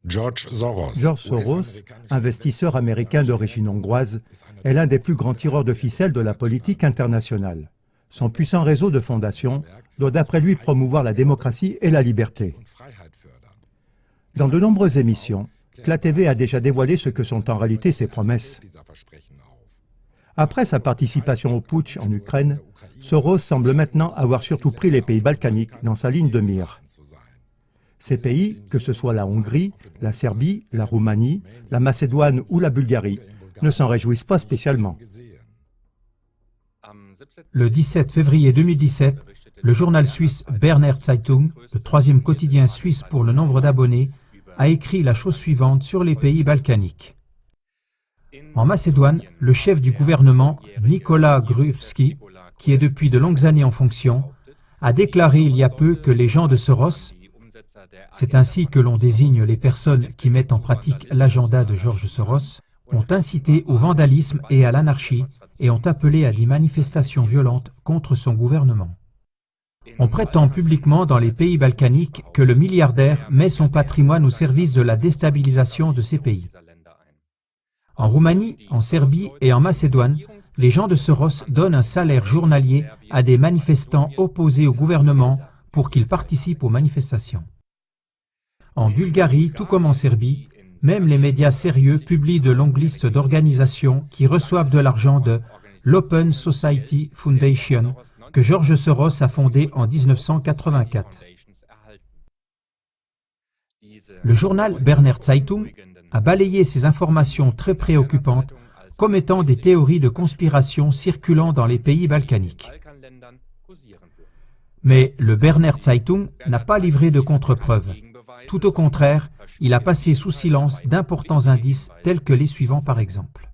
George Soros, investisseur américain d'origine hongroise, est l'un des plus grands tireurs de ficelle de la politique internationale. Son puissant réseau de fondations doit d'après lui promouvoir la démocratie et la liberté. Dans de nombreuses émissions, CLA TV a déjà dévoilé ce que sont en réalité ses promesses. Après sa participation au putsch en Ukraine, Soros semble maintenant avoir surtout pris les pays balkaniques dans sa ligne de mire. Ces pays, que ce soit la Hongrie, la Serbie, la Roumanie, la Macédoine ou la Bulgarie, ne s'en réjouissent pas spécialement. Le 17 février 2017, le journal suisse Berner Zeitung, le troisième quotidien suisse pour le nombre d'abonnés, a écrit la chose suivante sur les pays balkaniques. En Macédoine, le chef du gouvernement, Nikola Gruevski, qui est depuis de longues années en fonction, a déclaré il y a peu que les gens de Soros, c'est ainsi que l'on désigne les personnes qui mettent en pratique l'agenda de George Soros, ont incité au vandalisme et à l'anarchie et ont appelé à des manifestations violentes contre son gouvernement. On prétend publiquement dans les pays balkaniques que le milliardaire met son patrimoine au service de la déstabilisation de ces pays. En Roumanie, en Serbie et en Macédoine, les gens de Soros donnent un salaire journalier à des manifestants opposés au gouvernement pour qu'ils participent aux manifestations. En Bulgarie, tout comme en Serbie, même les médias sérieux publient de longues listes d'organisations qui reçoivent de l'argent de l'Open Society Foundation que George Soros a fondé en 1984. Le journal Berner Zeitung a balayé ces informations très préoccupantes comme étant des théories de conspiration circulant dans les pays balkaniques. Mais le Berner Zeitung n'a pas livré de contre-preuves. Tout au contraire, il a passé sous silence d'importants indices tels que les suivants par exemple.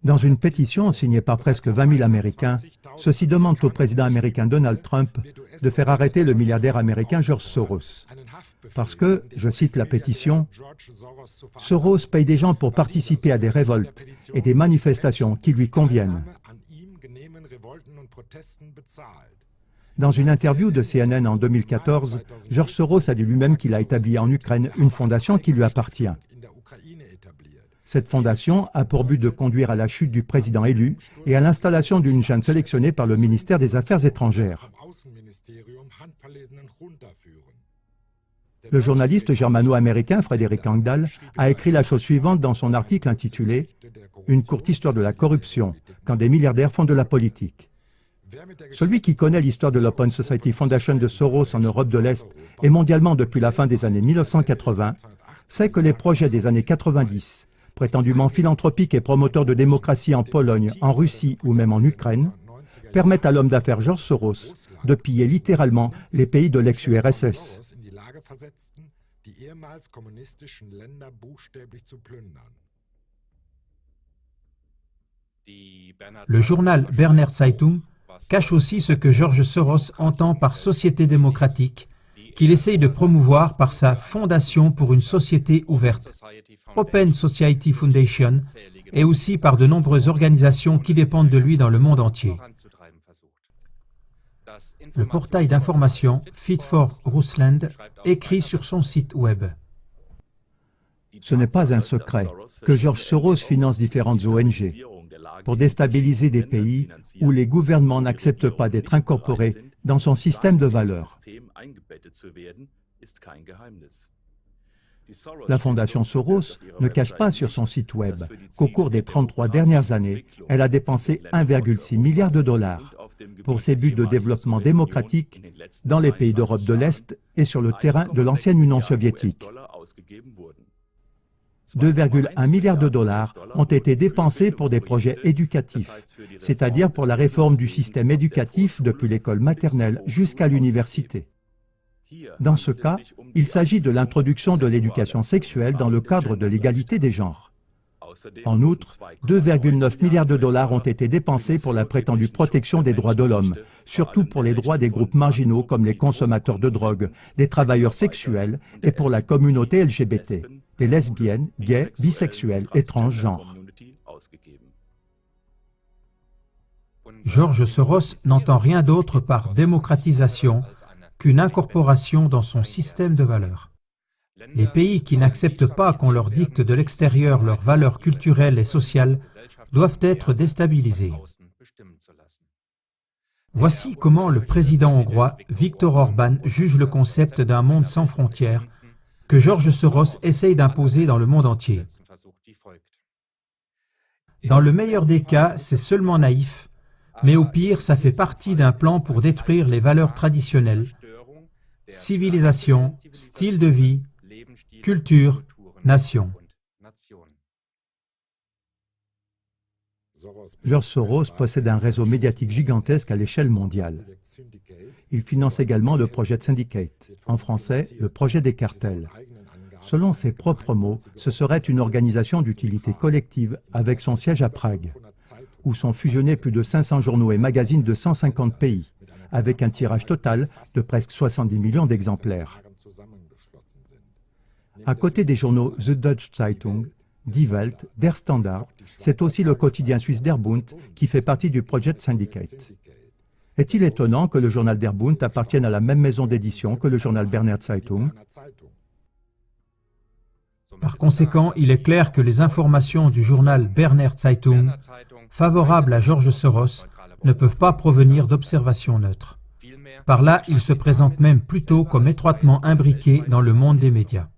Dans une pétition signée par presque 20 000 Américains, ceux-ci demandent au président américain Donald Trump de faire arrêter le milliardaire américain George Soros. Parce que, je cite la pétition, « Soros paye des gens pour participer à des révoltes et des manifestations qui lui conviennent. » Dans une interview de CNN en 2014, George Soros a dit lui-même qu'il a établi en Ukraine une fondation qui lui appartient. Cette fondation a pour but de conduire à la chute du président élu et à l'installation d'une jeune sélectionnée par le ministère des Affaires étrangères. Le journaliste germano-américain Frédéric Engdahl a écrit la chose suivante dans son article intitulé « Une courte histoire de la corruption, quand des milliardaires font de la politique ». Celui qui connaît l'histoire de l'Open Society Foundation de Soros en Europe de l'Est et mondialement depuis la fin des années 1980, sait que les projets des années 90, prétendument philanthropiques et promoteurs de démocratie en Pologne, en Russie ou même en Ukraine, permettent à l'homme d'affaires George Soros de piller littéralement les pays de l'ex-URSS. Le journal Berner Zeitung cache aussi ce que George Soros entend par société démocratique, qu'il essaye de promouvoir par sa Fondation pour une société ouverte, Open Society Foundation, et aussi par de nombreuses organisations qui dépendent de lui dans le monde entier. Le portail d'information Fit for Rusland écrit sur son site web. Ce n'est pas un secret que George Soros finance différentes ONG pour déstabiliser des pays où les gouvernements n'acceptent pas d'être incorporés dans son système de valeurs. La Fondation Soros ne cache pas sur son site web qu'au cours des 33 dernières années, elle a dépensé 1,6 milliard de dollars pour ses buts de développement démocratique dans les pays d'Europe de l'Est et sur le terrain de l'ancienne Union soviétique. 2,1 milliards de dollars ont été dépensés pour des projets éducatifs, c'est-à-dire pour la réforme du système éducatif depuis l'école maternelle jusqu'à l'université. Dans ce cas, il s'agit de l'introduction de l'éducation sexuelle dans le cadre de l'égalité des genres. En outre, 2,9 milliards de dollars ont été dépensés pour la prétendue protection des droits de l'homme, surtout pour les droits des groupes marginaux comme les consommateurs de drogue, les travailleurs sexuels et pour la communauté LGBT, des lesbiennes, gays, bisexuels et transgenres. George Soros n'entend rien d'autre par démocratisation qu'une incorporation dans son système de valeurs. Les pays qui n'acceptent pas qu'on leur dicte de l'extérieur leurs valeurs culturelles et sociales doivent être déstabilisés. Voici comment le président hongrois Viktor Orbán juge le concept d'un monde sans frontières que George Soros essaye d'imposer dans le monde entier. Dans le meilleur des cas, c'est seulement naïf, mais au pire, ça fait partie d'un plan pour détruire les valeurs traditionnelles, civilisation, style de vie, culture, nation. George Soros possède un réseau médiatique gigantesque à l'échelle mondiale. Il finance également le projet de Syndicate, en français, le projet des cartels. Selon ses propres mots, ce serait une organisation d'utilité collective avec son siège à Prague, où sont fusionnés plus de 500 journaux et magazines de 150 pays, avec un tirage total de presque 70 millions d'exemplaires. À côté des journaux The Deutsche Zeitung, Die Welt, Der Standard, c'est aussi le quotidien suisse Der Bund qui fait partie du Project Syndicate. Est-il étonnant que le journal Der Bund appartienne à la même maison d'édition que le journal Berner Zeitung? Par conséquent, il est clair que les informations du journal Berner Zeitung, favorables à George Soros, ne peuvent pas provenir d'observations neutres. Par là, il se présente même plutôt comme étroitement imbriqué dans le monde des médias.